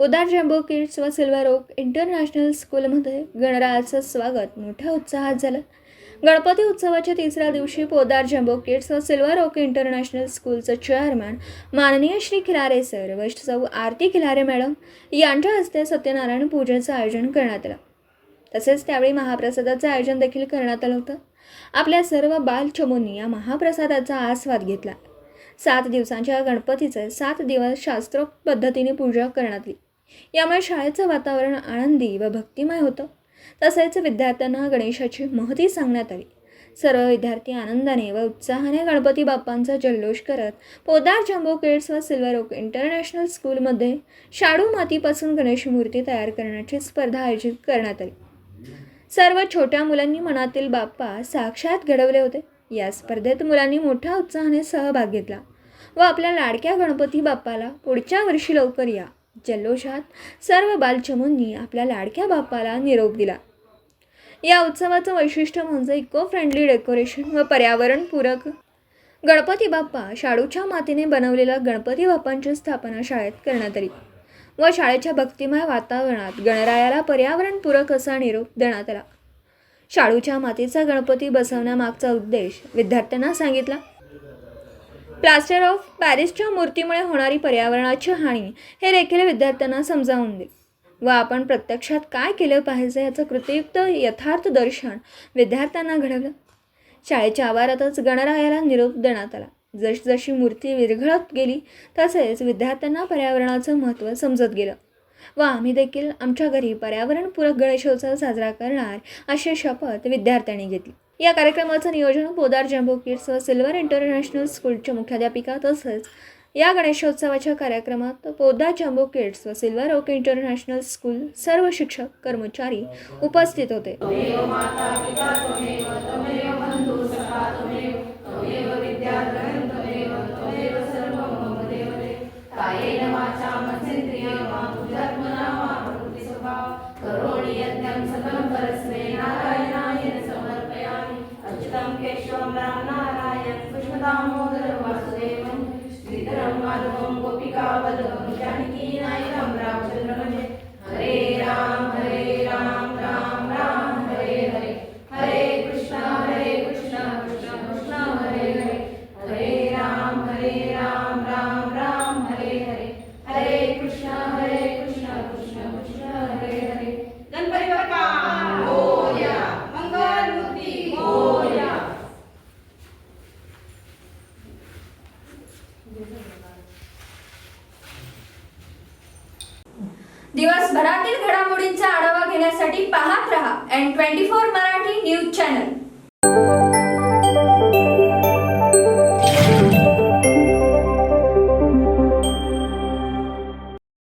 Podar jumbo kids व silver okay international स्कूलमध्ये गणरायाचं स्वागत मोठ्या उत्साहात झालं. गणपती उत्सवाच्या तिसऱ्या दिवशी पोदार जम्बो किड्स व सिल्वर ओक इंटरनॅशनल स्कूलचं चेअरमॅन माननीय श्री खिलारे सर व सौ आरती खिलारे मॅडम यांच्या हस्ते सत्यनारायण पूजेचं आयोजन करण्यात आलं. तसेच त्यावेळी महाप्रसादाचं आयोजन देखील करण्यात आलं होतं. आपल्या सर्व बालचमूंनी या महाप्रसादाचा आस्वाद घेतला. 7 दिवसांच्या गणपतीचे 7 दिवस शास्त्रोक्त पद्धतीने पूजा करण्यात आली. यामुळे शाळेचं वातावरण आनंदी व भक्तिमय होतं. तसेच विद्यार्थ्यांना गणेशाची महती सांगण्यात आली. सर्व विद्यार्थी आनंदाने व उत्साहाने गणपती बाप्पांचा जल्लोष करत पोदार जम्बो किड्स व सिल्वर ओक इंटरनॅशनल स्कूलमध्ये शाडू मातीपासून गणेश मूर्ती तयार करण्याची स्पर्धा आयोजित करण्यात आली. सर्व छोट्या मुलांनी मनातील बाप्पा साक्षात घडवले होते. या स्पर्धेत मुलांनी मोठ्या उत्साहाने सहभाग घेतला व आपल्या लाडक्या गणपती बाप्पाला पुढच्या वर्षी लवकर या जल्लोषात सर्व बालचमूंनी आपल्या लाडक्या बाप्पाला निरोप दिला. या उत्सवाचं वैशिष्ट्य म्हणजे इको फ्रेंडली डेकोरेशन व पर्यावरणपूरक गणपती बाप्पा शाडूच्या मातीने बनवलेल्या गणपती बाप्पांची स्थापना शाळेत करण्यात आली व शाळेच्या भक्तिमय वातावरणात गणरायाला पर्यावरणपूरक असा निरोप देण्यात आला. शाडूच्या मातीचा गणपती बसवण्यामागचा उद्देश विद्यार्थ्यांना सांगितला. प्लास्टर ऑफ पॅरिसच्या मूर्तीमुळे होणारी पर्यावरणाची हानी हे देखील विद्यार्थ्यांना समजावून दे व आपण प्रत्यक्षात काय केलं पाहिजे याचं कृतीयुक्त यथार्थ दर्शन विद्यार्थ्यांना घडवलं. शाळेच्या आवारातच गणरायाला निरोप देण्यात आला. जशी मूर्ती विरघळत गेली तसेच विद्यार्थ्यांना पर्यावरणाचं महत्त्व समजत गेलं व आम्ही देखील आमच्या घरी पर्यावरणपूरक गणेशोत्सव साजरा करणार अशी शपथ विद्यार्थ्यांनी घेतली. या कार्यक्रमाचं नियोजन पोदार जम्बो किड्स व सिल्वर इंटरनॅशनल स्कूलच्या मुख्याध्यापिका तसंच या गणेशोत्सवाच्या कार्यक्रमात पोदार जम्बो किड्स व सिल्वर ओक इंटरनॅशनल स्कूल सर्व शिक्षक कर्मचारी उपस्थित होते. हरे राम राम राम हरे हरे, हरे कृष्ण कृष्ण कृष्ण हरे हरे, हरे राम राम राम हरे हरे, हरे कृष्ण कृष्ण कृष्ण हरे हरे. गणपती बाप्पा मोरया, मंगलमूर्ती मोरया. दिवसभरातील घडामोडींचा आढावा घेण्यासाठी पाहत रहा N24 मराठी न्यूज चॅनल.